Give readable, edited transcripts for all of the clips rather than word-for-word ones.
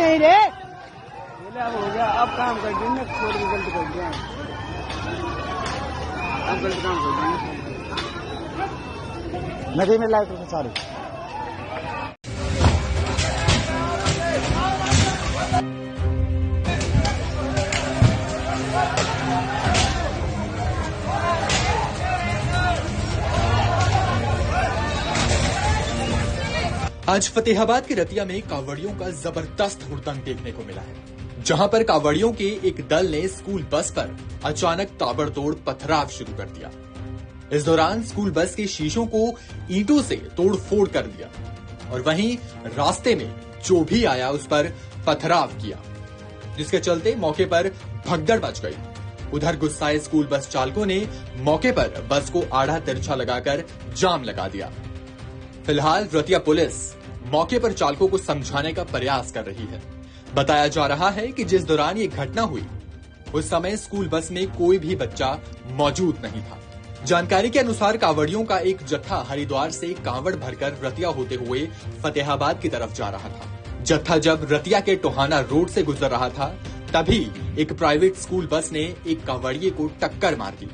नहीं रे, हो गया अब काम कर देंगे, छोड़ के गलत कर दिया, अब गलत काम कर देंगे। नदी में लाइट से सारी आज फतेहाबाद के रतिया में कांवड़ियों का जबरदस्त हुड़दंग देखने को मिला है, जहां पर कांवड़ियों के एक दल ने स्कूल बस पर अचानक ताबड़तोड़ पथराव शुरू कर दिया। इस दौरान स्कूल बस के शीशों को ईंटों से तोड़फोड़ कर दिया और वहीं रास्ते में जो भी आया उस पर पथराव किया, जिसके चलते मौके पर भगदड़ मच गई। उधर गुस्साए स्कूल बस चालकों ने मौके पर बस को आड़ा तिरछा लगाकर जाम लगा दिया। फिलहाल रतिया पुलिस मौके पर चालकों को समझाने का प्रयास कर रही है। बताया जा रहा है कि जिस दौरान ये घटना हुई उस समय स्कूल बस में कोई भी बच्चा मौजूद नहीं था। जानकारी के अनुसार कांवड़ियों का एक जत्था हरिद्वार से कांवड़ भरकर रतिया होते हुए फतेहाबाद की तरफ जा रहा था। जत्था जब रतिया के टोहाना रोड से गुजर रहा था तभी एक प्राइवेट स्कूल बस ने एक कांवड़िए को टक्कर मार दी,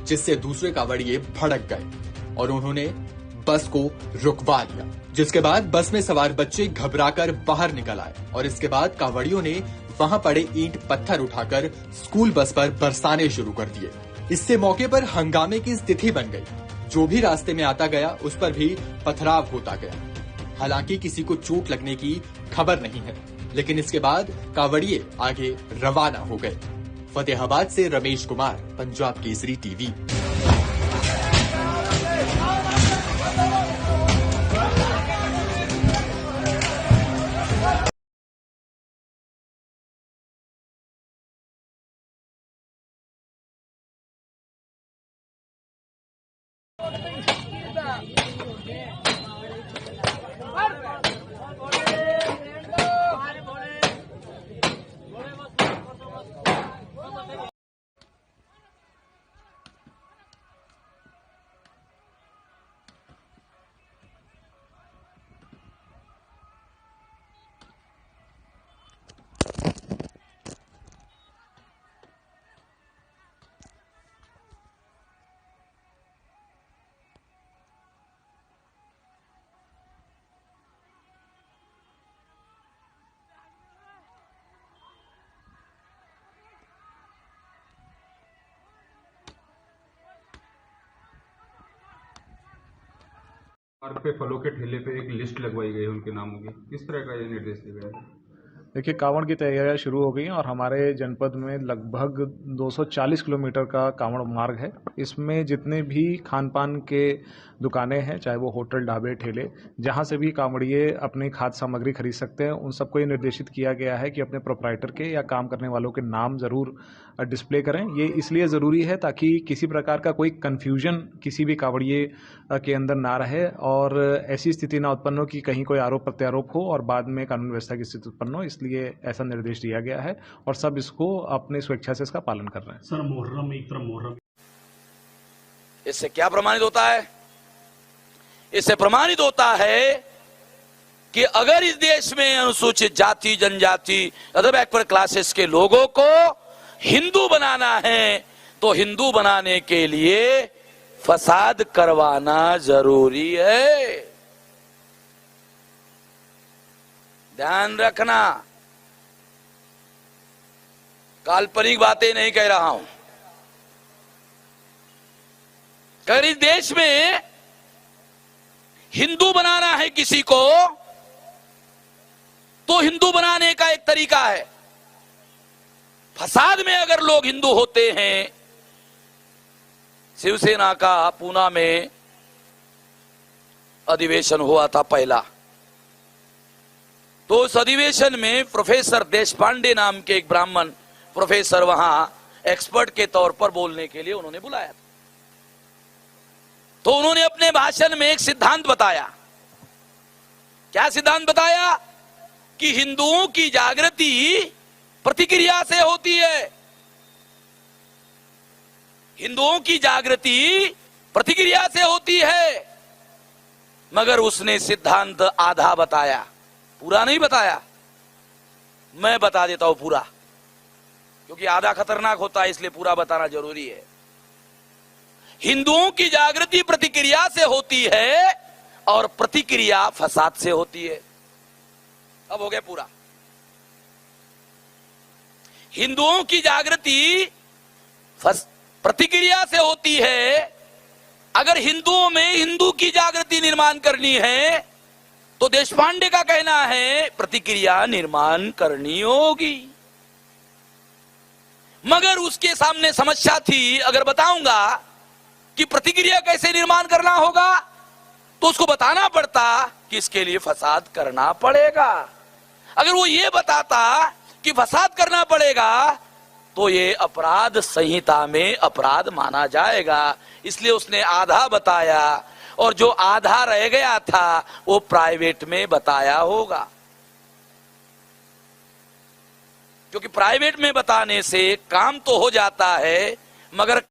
जिससे दूसरे कांवड़िए भड़क गए और उन्होंने बस को रुकवा लिया। जिसके बाद बस में सवार बच्चे घबराकर बाहर निकल आए और इसके बाद कांवड़ियों ने वहां पड़े ईंट पत्थर उठाकर स्कूल बस पर बरसाने शुरू कर दिए। इससे मौके पर हंगामे की स्थिति बन गई। जो भी रास्ते में आता गया उस पर भी पथराव होता गया। हालांकि किसी को चोट लगने की खबर नहीं है, लेकिन इसके बाद कांवड़िए आगे रवाना हो गए। फतेहाबाद से रमेश कुमार, पंजाब केसरी टीवी। मार्ग पे फलों के ठेले पे एक लिस्ट लगवाई गई है उनके नामों की। किस तरह का ये निर्देश दिया गया है? देखिए, कांवड़ की तैयारियां शुरू हो गई हैं और हमारे जनपद में लगभग 240 किलोमीटर का कांवड़ मार्ग है। इसमें जितने भी खान पान के दुकानें हैं, चाहे वो होटल, ढाबे, ठेले, जहां से भी कांवड़िए अपनी खाद्य सामग्री खरीद सकते हैं, उन सबको ये निर्देशित किया गया है कि अपने प्रोप्राइटर के या काम करने वालों के नाम जरूर डिस्प्ले करें। ये इसलिए ज़रूरी है ताकि किसी प्रकार का कोई कन्फ्यूजन किसी भी कांवड़िए के अंदर ना रहे और ऐसी स्थिति ना उत्पन्न हो कि कहीं कोई आरोप प्रत्यारोप हो और बाद में कानून व्यवस्था की स्थिति उत्पन्न हो। इसलिए ऐसा निर्देश दिया गया है और सब इसको अपनी स्वेच्छा से इसका पालन कर रहे हैं। सर, मुहर्रम एक तरफ मुहर्रम, इससे क्या प्रमाणित होता है? इससे प्रमाणित होता है कि अगर इस देश में अनुसूचित जाति, जनजाति, अदर बैकवर्ड क्लासेस के लोगों को हिंदू बनाना है तो हिंदू बनाने के लिए फसाद करवाना जरूरी है। ध्यान रखना, काल्पनिक बातें नहीं कह रहा हूं। अगर इस देश में हिंदू बनाना है किसी को तो हिंदू बनाने का एक तरीका है। फसाद में अगर लोग हिंदू होते हैं, शिवसेना का पूना में अधिवेशन हुआ था पहला, तो उस अधिवेशन में प्रोफेसर देशपांडे नाम के एक ब्राह्मण प्रोफेसर वहां एक्सपर्ट के तौर पर बोलने के लिए उन्होंने बुलाया था। तो उन्होंने अपने भाषण में एक सिद्धांत बताया। क्या सिद्धांत बताया? कि हिंदुओं की जागृति प्रतिक्रिया से होती है। हिंदुओं की जागृति प्रतिक्रिया से होती है। मगर उसने सिद्धांत आधा बताया, पूरा नहीं बताया। मैं बता देता हूं पूरा, क्योंकि आधा खतरनाक होता है, इसलिए पूरा बताना जरूरी है। हिंदुओं की जागृति प्रतिक्रिया से होती है और प्रतिक्रिया फसाद से होती है। अब हो गया पूरा। हिंदुओं की जागृति प्रतिक्रिया से होती है। अगर हिंदुओं में हिंदू की जागृति निर्माण करनी है तो देशपांडे का कहना है प्रतिक्रिया निर्माण करनी होगी। मगर उसके सामने समस्या थी, अगर बताऊंगा कि प्रतिक्रिया कैसे निर्माण करना होगा तो उसको बताना पड़ता कि इसके लिए फसाद करना पड़ेगा। अगर वो ये बताता कि फसाद करना पड़ेगा तो ये अपराध संहिता में अपराध माना जाएगा। इसलिए उसने आधा बताया और जो आधा रह गया था वो प्राइवेट में बताया होगा, क्योंकि प्राइवेट में बताने से काम तो हो जाता है मगर